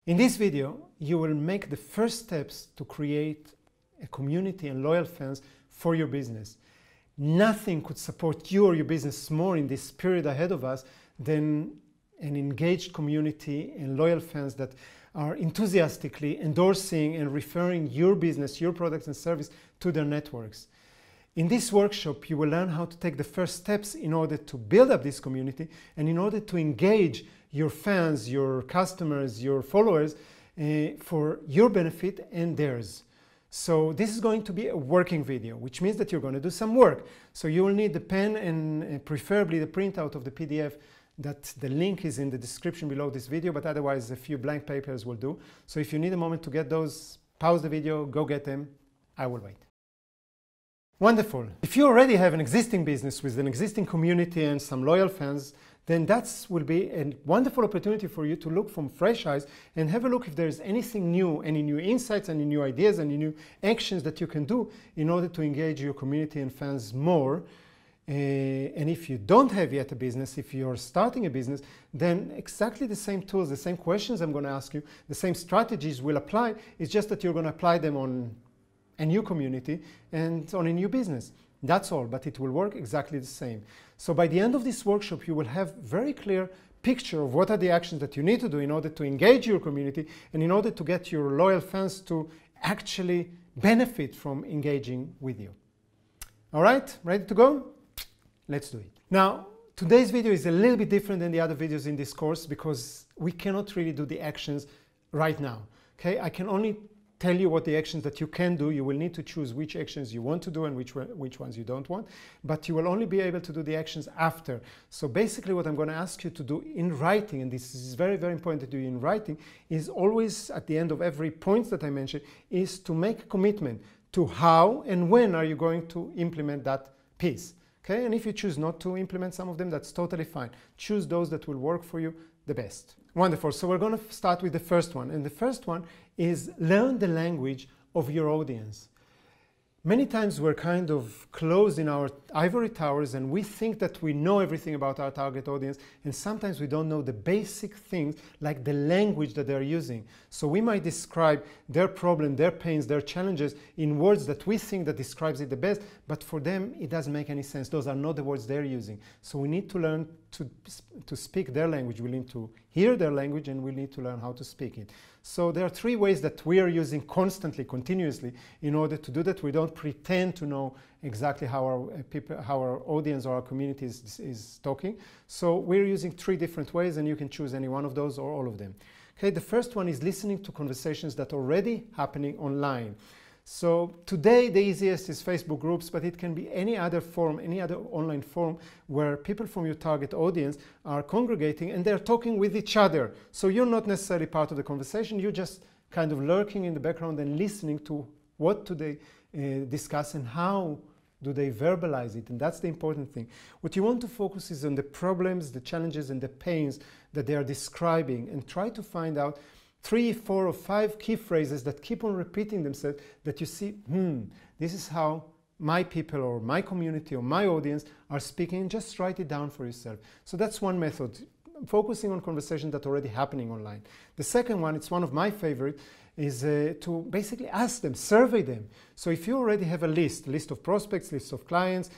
In this video, you will make the first steps to create a community and loyal fans for your business. Nothing could support you or your business more in this period ahead of us than an engaged community and loyal fans that are enthusiastically endorsing and referring your business, your products and service to their networks. In this workshop, you will learn how to take the first steps in order to build up this community and in order to engage your fans, your customers, your followers for your benefit and theirs. So this is going to be a working video, which means that you're going to do some work. So you will need the pen and preferably the printout of the PDF. That the link is in the description below this video, but otherwise a few blank papers will do. So if you need a moment to get those, pause the video, go get them. I will wait. Wonderful. If you already have an existing business with an existing community and some loyal fans, then that will be a wonderful opportunity for you to look from fresh eyes and have a look if there's anything new, any new insights, any new ideas, any new actions that you can do in order to engage your community and fans more. And if you don't have yet a business, if you're starting a business, then exactly the same tools, the same questions I'm going to ask you, the same strategies will apply. It's just that you're going to apply them on a new community and on a new business. That's all, but it will work exactly the same. So by the end of this workshop, you will have very clear picture of what are the actions that you need to do in order to engage your community and in order to get your loyal fans to actually benefit from engaging with you. All right, ready to go? Let's do it. Now, today's video is a little bit different than the other videos in this course because we cannot really do the actions right now. Okay, I can only tell you what the actions that you can do. You will need to choose which actions you want to do and which ones you don't want, but you will only be able to do the actions after. So basically what I'm going to ask you to do in writing, and this is very, very important to do in writing, is always at the end of every point that I mentioned, is to make a commitment to how and when are you going to implement that piece. Okay, and if you choose not to implement some of them, that's totally fine. Choose those that will work for you the best. Wonderful. So we're going to start with the first one. And the first one is learn the language of your audience. Many times we're kind of closed in our ivory towers and we think that we know everything about our target audience, and sometimes we don't know the basic things like the language that they're using. So we might describe their problem, their pains, their challenges in words that we think that describes it the best, but for them it doesn't make any sense. Those are not the words they're using. So we need to learn to speak their language. We need to hear their language and we need to learn how to speak it. So there are three ways that we are using constantly, continuously, in order to do that. We don't pretend to know exactly how our audience or our community is talking. So we're using three different ways, and you can choose any one of those or all of them. Okay, the first one is listening to conversations that are already happening online. So today the easiest is Facebook groups, but it can be any other forum, any other online forum where people from your target audience are congregating and they're talking with each other. So you're not necessarily part of the conversation, you're just kind of lurking in the background and listening to what do they discuss and how do they verbalize it, and that's the important thing. What you want to focus is on the problems, the challenges and the pains that they are describing, and try to find out 3, 4 or 5 key phrases that keep on repeating themselves that you see, this is how my people or my community or my audience are speaking. Just write it down for yourself. So that's one method, focusing on conversations that are already happening online. The second one, it's one of my favorite, is to basically ask them, survey them. So if you already have a list of prospects, list of clients,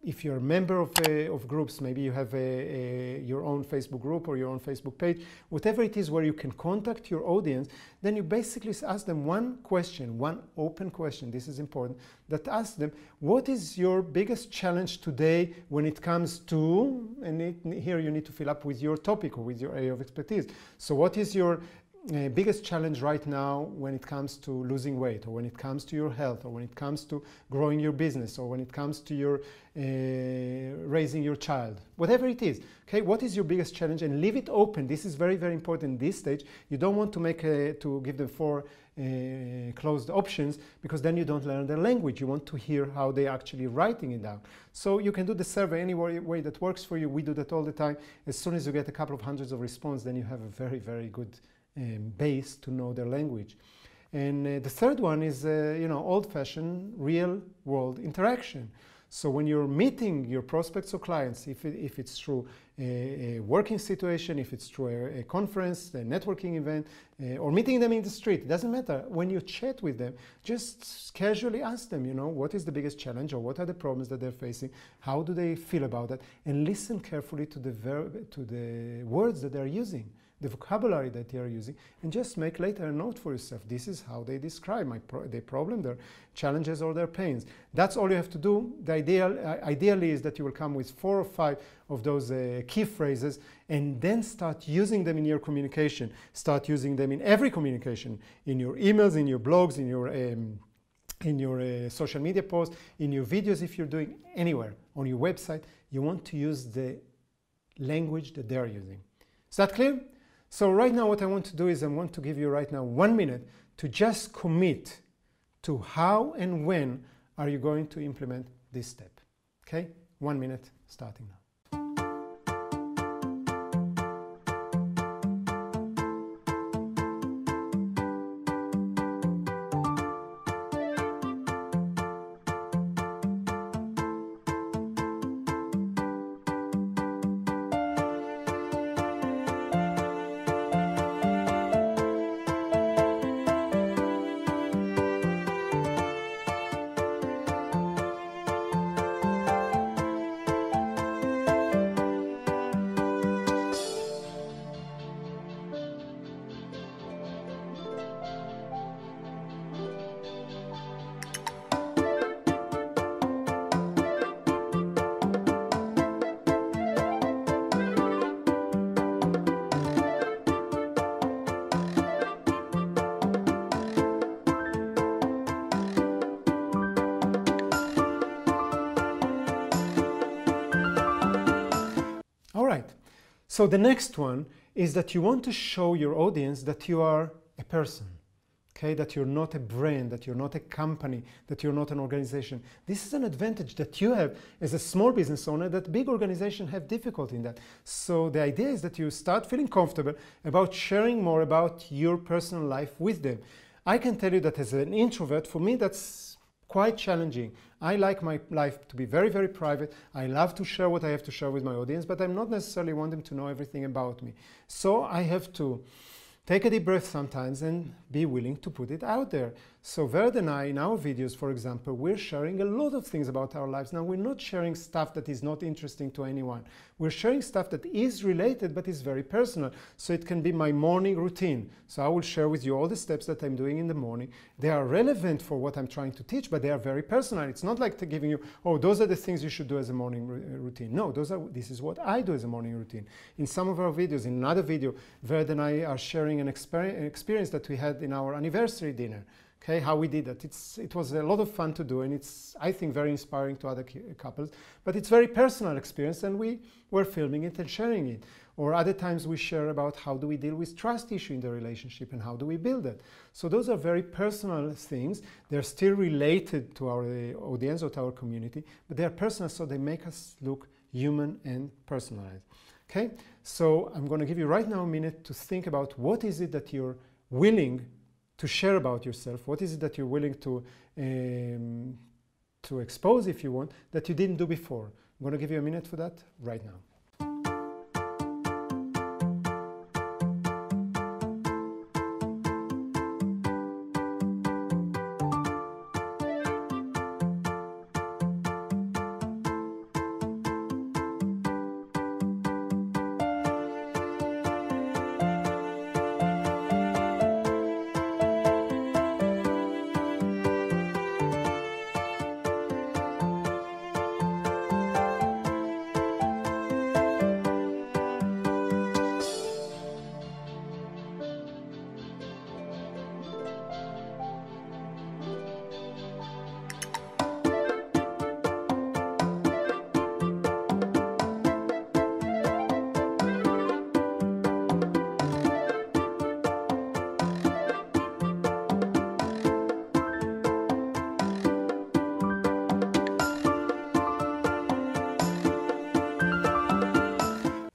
if you're a member of groups, maybe you have your own Facebook group or your own Facebook page, whatever it is where you can contact your audience, then you basically ask them one question, one open question, this is important, that asks them, what is your biggest challenge today when it comes to, and here you need to fill up with your topic or with your area of expertise. So what is your biggest challenge right now when it comes to losing weight, or when it comes to your health, or when it comes to growing your business, or when it comes to your raising your child, whatever it is. Okay, what is your biggest challenge? And leave it open. This is very, very important in this stage. You don't want to give them 4 closed options, because then you don't learn their language. You want to hear how they're actually writing it down. So you can do the survey any way that works for you. We do that all the time. As soon as you get a couple of hundreds of responses, then you have a very, very good base to know their language. And the third one is old-fashioned real-world interaction. So when you're meeting your prospects or clients, if it's through a working situation, if it's through a conference, a networking event, or meeting them in the street, it doesn't matter. When you chat with them, just casually ask them, you know, what is the biggest challenge, or what are the problems that they're facing, how do they feel about that, and listen carefully to the words that they're using, the vocabulary that they are using, and just make later a note for yourself. This is how they describe their problem, their challenges, or their pains. That's all you have to do. The ideally is that you will come with 4 or 5 of those key phrases, and then start using them in your communication. Start using them in every communication, in your emails, in your blogs, in your social media posts, in your videos, if you're doing anywhere, on your website. You want to use the language that they're using. Is that clear? So right now what I want to do is I want to give you right now 1 minute to just commit to how and when are you going to implement this step. Okay? 1 minute starting now. So the next one is that you want to show your audience that you are a person, okay? That you're not a brand, that you're not a company, that you're not an organization. This is an advantage that you have as a small business owner that big organizations have difficulty in that. So the idea is that you start feeling comfortable about sharing more about your personal life with them. I can tell you that as an introvert, for me that's quite challenging. I like my life to be very, very private. I love to share what I have to share with my audience, but I'm not necessarily wanting to know everything about me. So I have to take a deep breath sometimes and be willing to put it out there. So Verd and I, in our videos, for example, we're sharing a lot of things about our lives. Now, we're not sharing stuff that is not interesting to anyone. We're sharing stuff that is related, but is very personal. So it can be my morning routine. So I will share with you all the steps that I'm doing in the morning. They are relevant for what I'm trying to teach, but they are very personal. It's not like giving you, oh, those are the things you should do as a morning routine. No, this is what I do as a morning routine. In some of our videos, in another video, Verd and I are sharing an experience that we had in our anniversary dinner. Okay, how we did that. It was a lot of fun to do, and it's, I think, very inspiring to other couples. But it's very personal experience, and we were filming it and sharing it. Or other times we share about how do we deal with trust issue in the relationship and how do we build it. So those are very personal things. They're still related to our audience or to our community, but they are personal, so they make us look human and personalized. Okay, so I'm going to give you right now a minute to think about what is it that you're willing to share about yourself. What is it that you're willing to expose, if you want, that you didn't do before? I'm going to give you a minute for that right now.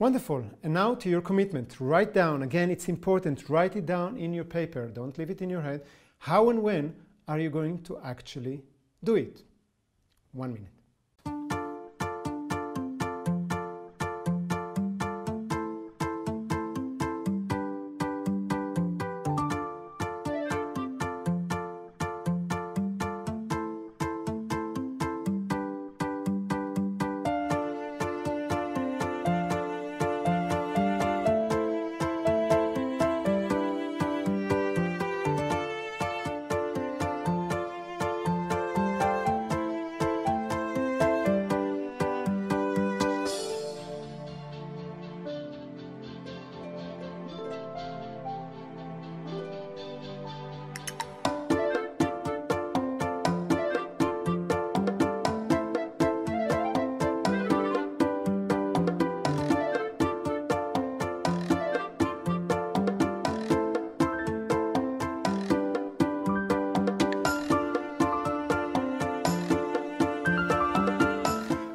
Wonderful. And now to your commitment. Write down, again, it's important, write it down in your paper. Don't leave it in your head. How and when are you going to actually do it? 1 minute.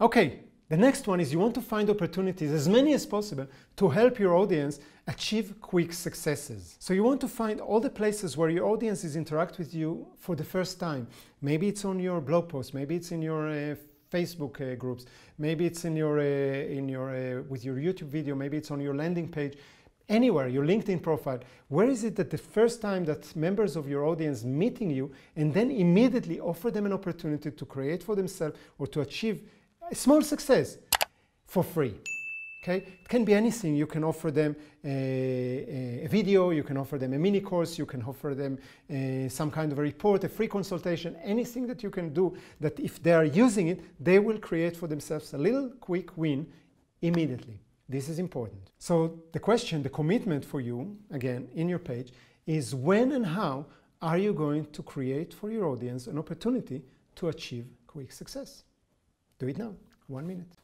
Okay, the next one is you want to find opportunities, as many as possible, to help your audience achieve quick successes. So you want to find all the places where your audiences interact with you for the first time. Maybe it's on your blog post, maybe it's in your Facebook groups, maybe it's in your with your YouTube video, maybe it's on your landing page, anywhere, your LinkedIn profile. Where is it that the first time that members of your audience meeting you and then immediately offer them an opportunity to create for themselves or to achieve a small success for free? Okay, it can be anything. You can offer them a video, you can offer them a mini course, you can offer them some kind of a report, a free consultation, anything that you can do that if they are using it, they will create for themselves a little quick win immediately. This is important. So the question, the commitment for you, again, in your page, is when and how are you going to create for your audience an opportunity to achieve quick success? Do it now, 1 minute.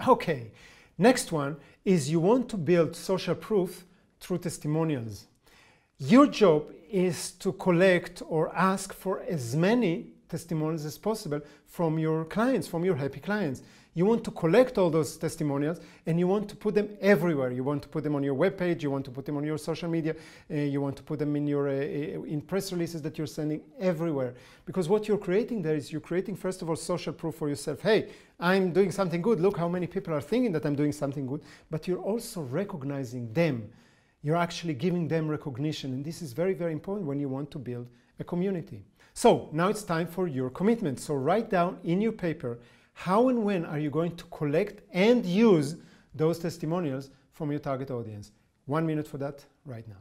Okay, next one is you want to build social proof through testimonials. Your job is to collect or ask for as many testimonials as possible from your clients, from your happy clients. You want to collect all those testimonials and you want to put them everywhere. You want to put them on your webpage, you want to put them on your social media, you want to put them in your in press releases that you're sending everywhere. Because what you're creating there is you're creating, first of all, social proof for yourself. Hey, I'm doing something good. Look how many people are thinking that I'm doing something good. But you're also recognizing them. You're actually giving them recognition. And this is very, very important when you want to build a community. So now it's time for your commitment. So write down in your paper how and when are you going to collect and use those testimonials from your target audience. 1 minute for that right now.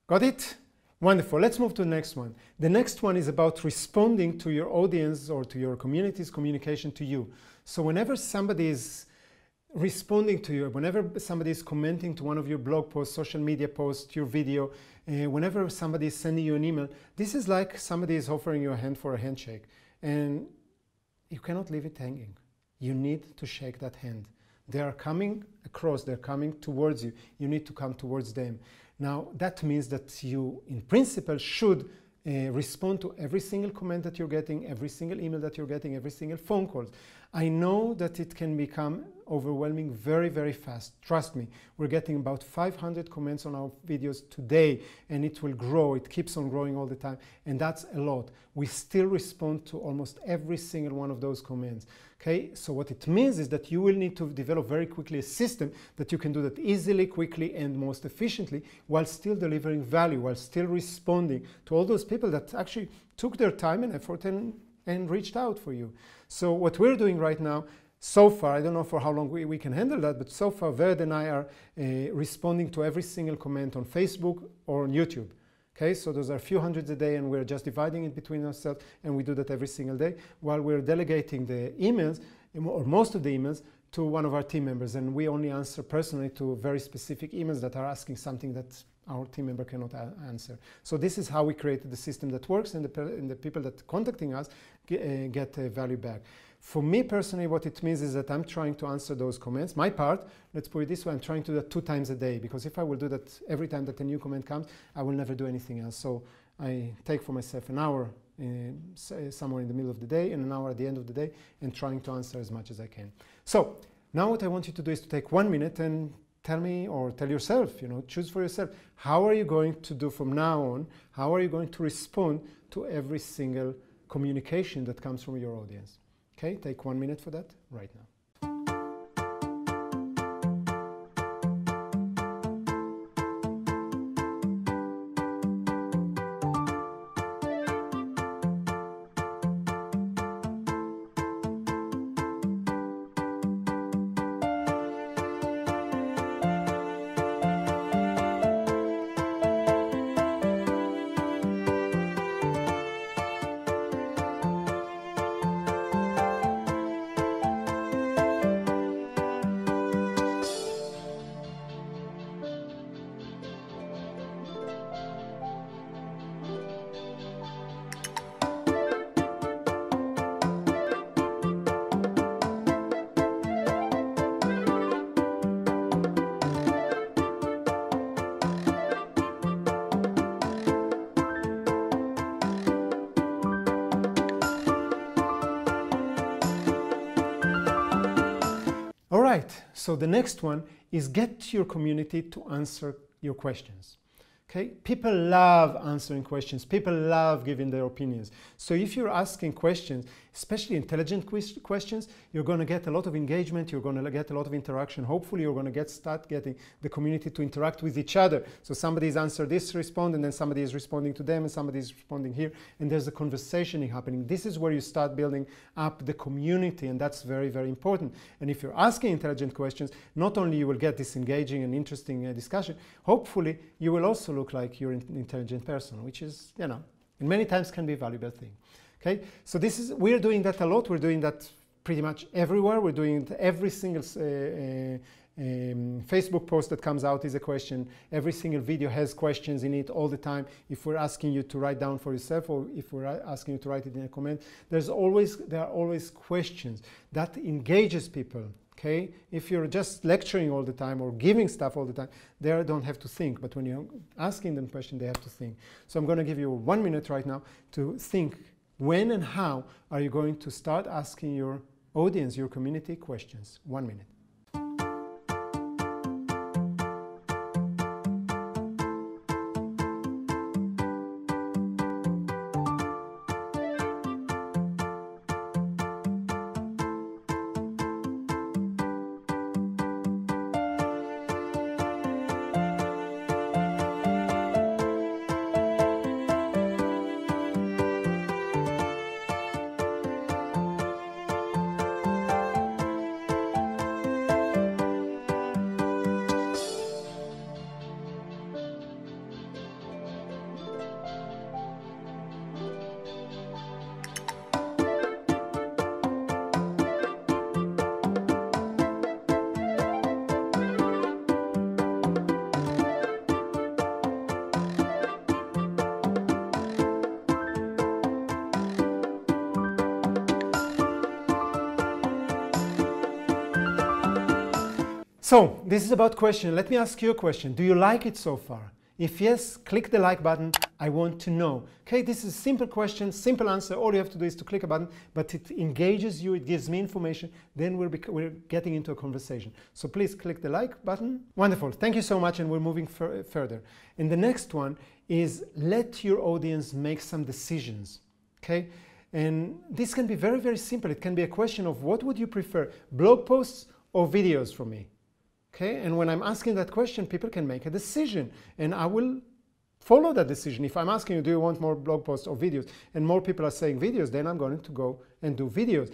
Got it? Wonderful. Let's move to the next one. The next one is about responding to your audience or to your community's communication to you. So whenever somebody is responding to you, whenever somebody is commenting to one of your blog posts, social media posts, your video, whenever somebody is sending you an email, this is like somebody is offering you a hand for a handshake. And you cannot leave it hanging. You need to shake that hand. They are coming across, they're coming towards you. You need to come towards them. Now, that means that you, in principle, should respond to every single comment that you're getting, every single email that you're getting, every single phone call. I know that it can become overwhelming very, very fast. Trust me, we're getting about 500 comments on our videos today, and it will grow. It keeps on growing all the time, and that's a lot. We still respond to almost every single one of those comments. Okay, so what it means is that you will need to develop very quickly a system that you can do that easily, quickly, and most efficiently, while still delivering value, while still responding to all those people that actually took their time and effort and and reached out for you. So what we're doing right now, so far, I don't know for how long we can handle that, but so far Verd and I are responding to every single comment on Facebook or on YouTube. Okay, so those are a few hundreds a day, and we're just dividing it between ourselves, and we do that every single day, while we're delegating the emails, or most of the emails, to one of our team members, and we only answer personally to very specific emails that are asking something that our team member cannot answer. So this is how we created the system that works, and the people that are contacting us get value back. For me personally, what it means is that I'm trying to answer those comments. My part, let's put it this way, I'm trying to do that 2 times a day, because if I will do that every time that a new comment comes, I will never do anything else. So I take for myself an hour somewhere in the middle of the day and an hour at the end of the day, and trying to answer as much as I can. So now what I want you to do is to take 1 minute and tell me, or tell yourself, choose for yourself, how are you going to do from now on? How are you going to respond to every single communication that comes from your audience? Okay, take 1 minute for that right now. All right, so the next one is get your community to answer your questions. Okay, people love answering questions. People love giving their opinions. So if you're asking questions, especially intelligent questions, you're going to get a lot of engagement. You're going to get a lot of interaction. Hopefully, you're going to start getting the community to interact with each other. So somebody's answered this, respond, and then somebody is responding to them, and somebody is responding here, and there's a conversation happening. This is where you start building up the community, and that's very, very important. And if you're asking intelligent questions, not only you will get this engaging and interesting discussion, hopefully you will also look like you're an intelligent person, which is, and many times can be a valuable thing. Okay, so we're doing that a lot. We're doing that pretty much everywhere. We're doing it every single Facebook post that comes out is a question. Every single video has questions in it all the time. If we're asking you to write down for yourself, or if we're asking you to write it in a comment, there are always questions that engages people. Okay, if you're just lecturing all the time or giving stuff all the time, they don't have to think. But when you're asking them questions, they have to think. So I'm going to give you 1 minute right now to think when and how are you going to start asking your audience, your community, questions. 1 minute. So this is about question. Let me ask you a question. Do you like it so far? If yes, click the like button. I want to know. Okay, this is a simple question, simple answer. All you have to do is to click a button, but it engages you, it gives me information. Then we're getting into a conversation. So please click the like button. Wonderful. Thank you so much, and we're moving further. And the next one is let your audience make some decisions. Okay, and this can be very, very simple. It can be a question of what would you prefer, blog posts or videos from me? Okay, and when I'm asking that question, people can make a decision, and I will follow that decision. If I'm asking you, do you want more blog posts or videos, and more people are saying videos, then I'm going to go and do videos.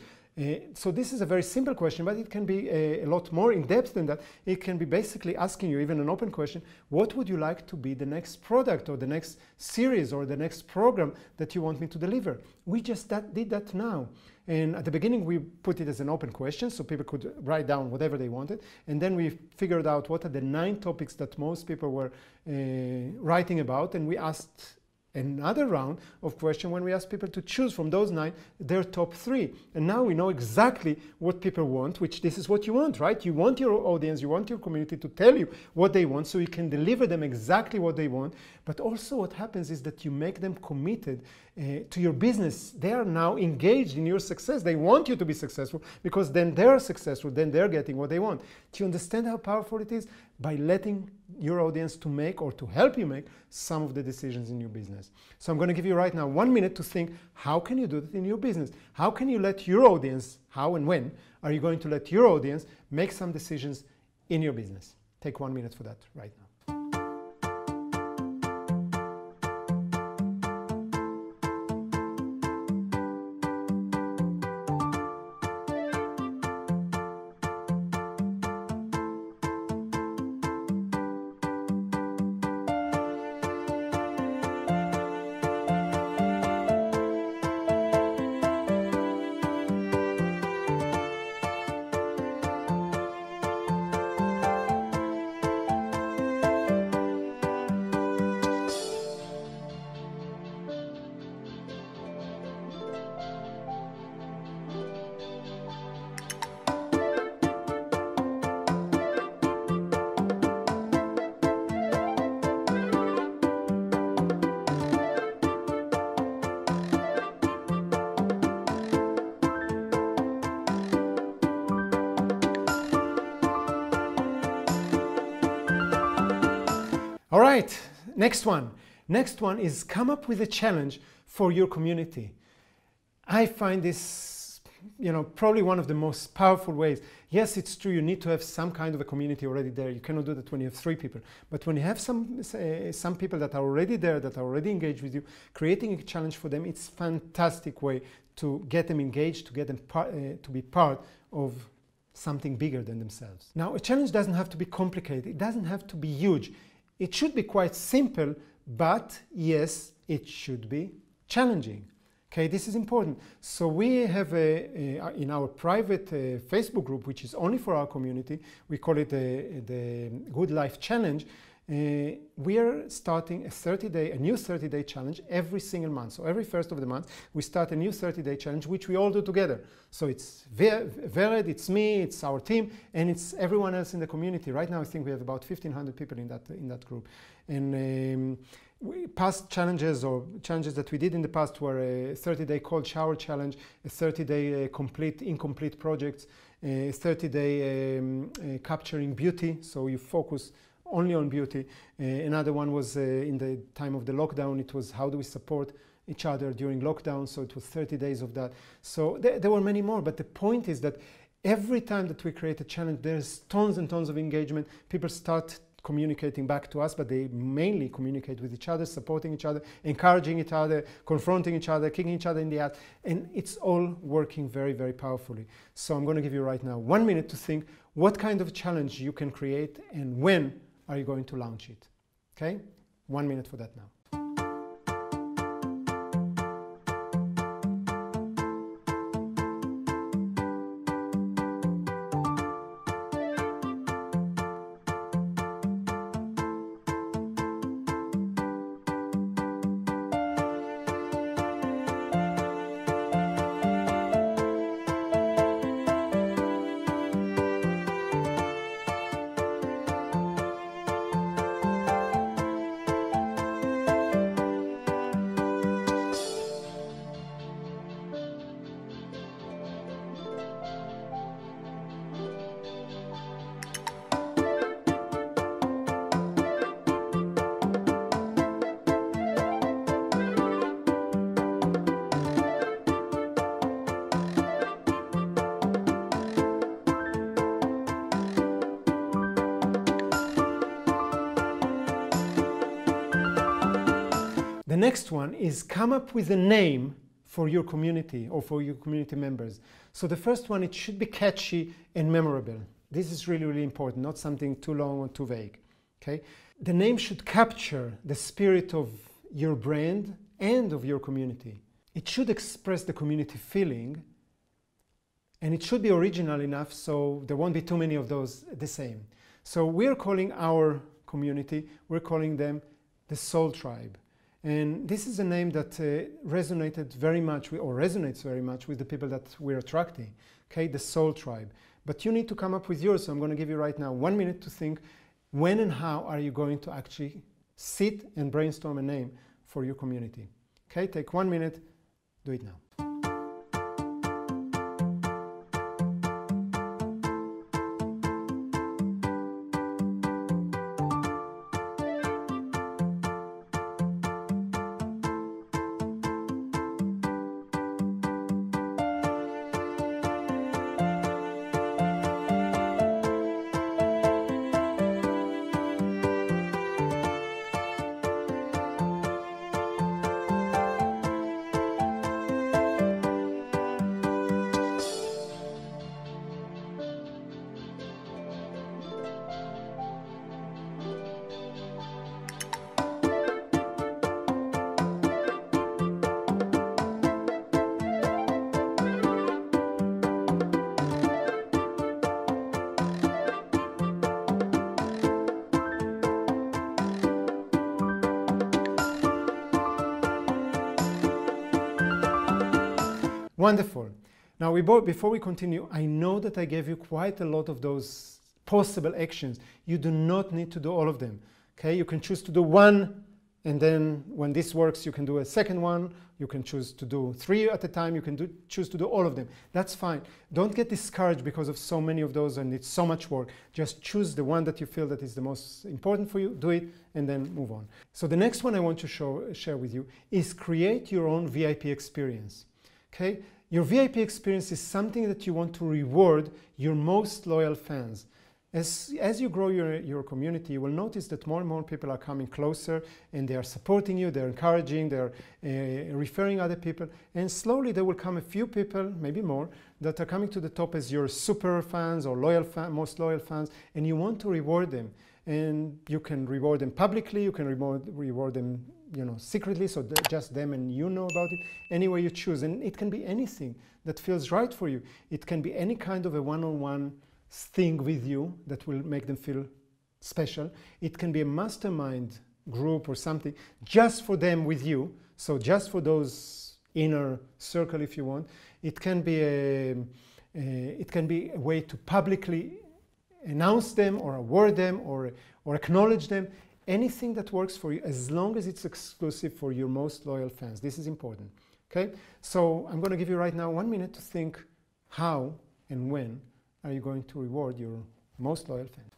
So this is a very simple question, but it can be a lot more in depth than that. It can be basically asking you, even an open question, what would you like to be the next product or the next series or the next program that you want me to deliver? We just did that now. And at the beginning, we put it as an open question so people could write down whatever they wanted. And then we figured out what are the 9 topics that most people were writing about. And we asked another round of questions when we asked people to choose from those 9 their top 3. And now we know exactly what people want, which this is what you want, right? You want your audience, you want your community to tell you what they want so you can deliver them exactly what they want. But also what happens is that you make them committed to your business. They are now engaged in your success. They want you to be successful because then they're successful, then they're getting what they want. Do you understand how powerful it is? By letting your audience to make or to help you make some of the decisions in your business. So I'm going to give you right now 1 minute to think, how can you do that in your business? How can you let your audience, how and when are you going to let your audience make some decisions in your business? Take 1 minute for that right now. All right, next one. Next one is come up with a challenge for your community. I find this, probably one of the most powerful ways. Yes, it's true, you need to have some kind of a community already there. You cannot do that when you have 3 people. But when you have some people that are already there, that are already engaged with you, creating a challenge for them, it's a fantastic way to get them engaged, to get them to be part of something bigger than themselves. Now, a challenge doesn't have to be complicated. It doesn't have to be huge. It should be quite simple, but yes, it should be challenging. Okay, this is important. So we have in our private Facebook group, which is only for our community, we call it the Good Life Challenge. We are starting a new 30-day challenge every single month. So every first of the month, we start a new 30-day challenge, which we all do together. So it's Vered, it's me, it's our team, and it's everyone else in the community. Right now, I think we have about 1,500 people in that group. And past challenges or challenges that we did in the past were a 30-day cold shower challenge, a 30-day incomplete projects, a 30-day capturing beauty. So you focus only on beauty. Another one was in the time of the lockdown. It was how do we support each other during lockdown. So it was 30 days of that. So there were many more. But the point is that every time that we create a challenge, there's tons and tons of engagement. People start communicating back to us, but they mainly communicate with each other, supporting each other, encouraging each other, confronting each other, kicking each other in the ass. And it's all working very, very powerfully. So I'm going to give you right now 1 minute to think what kind of challenge you can create and when are you going to launch it? Okay? 1 minute for that now. next one is come up with a name for your community or for your community members. So the first one, it should be catchy and memorable. This is really, really important, not something too long or too vague. Okay? The name should capture the spirit of your brand and of your community. It should express the community feeling, and it should be original enough so there won't be too many of those the same. So we're calling our community, we're calling them the Soul Tribe. And this is a name that resonated very much, or resonates very much with the people that we're attracting, okay, the Soul Tribe. But you need to come up with yours, so I'm going to give you right now 1 minute to think when and how are you going to actually sit and brainstorm a name for your community. Okay, take 1 minute, do it now. Wonderful. Now, before we continue, I know that I gave you quite a lot of those possible actions. You do not need to do all of them. Okay, you can choose to do one, and then when this works, you can do a second one. You can choose to do 3 at a time. You can choose to do all of them. That's fine. Don't get discouraged because of so many of those and it's so much work. Just choose the one that you feel that is the most important for you, do it, and then move on. So the next one I want to share with you is create your own VIP experience. Okay? Your VIP experience is something that you want to reward your most loyal fans. As you grow your community, you will notice that more and more people are coming closer and they are supporting you, they're encouraging, they're referring other people, and slowly there will come a few people, maybe more, that are coming to the top as your super fans or most loyal fans, and you want to reward them. And you can reward them publicly, you can reward them secretly, so just them and you know about it, any way you choose. And it can be anything that feels right for you. It can be any kind of a one-on-one thing with you that will make them feel special. It can be a mastermind group or something just for them with you, so just for those inner circle if you want. It can be a way to publicly announce them or award them or acknowledge them. Anything that works for you, as long as it's exclusive for your most loyal fans. This is important. Okay? So I'm going to give you right now 1 minute to think how and when are you going to reward your most loyal fans.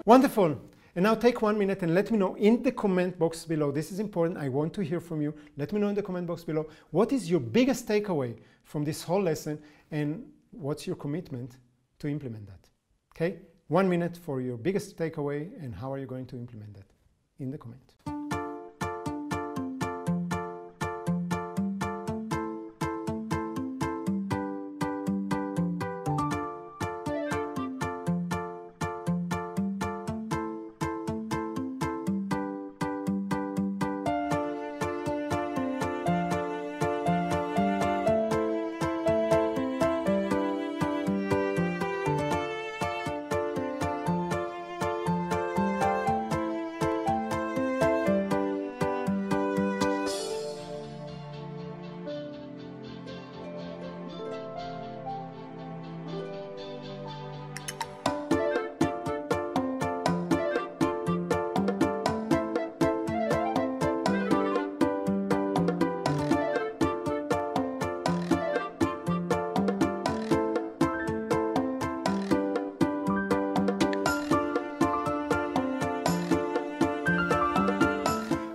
Wonderful. And now take 1 minute and let me know in the comment box below. This is important. I want to hear from you. Let me know in the comment box below. What is your biggest takeaway from this whole lesson and what's your commitment to implement that? Okay? 1 minute for your biggest takeaway and how are you going to implement that in the comment.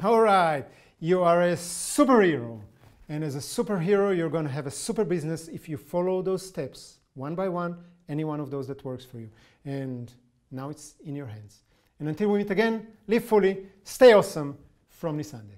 All right, you are a superhero. And as a superhero, you're going to have a super business if you follow those steps one by one, any one of those that works for you. And now it's in your hands. And until we meet again, live fully, stay awesome from Nisande.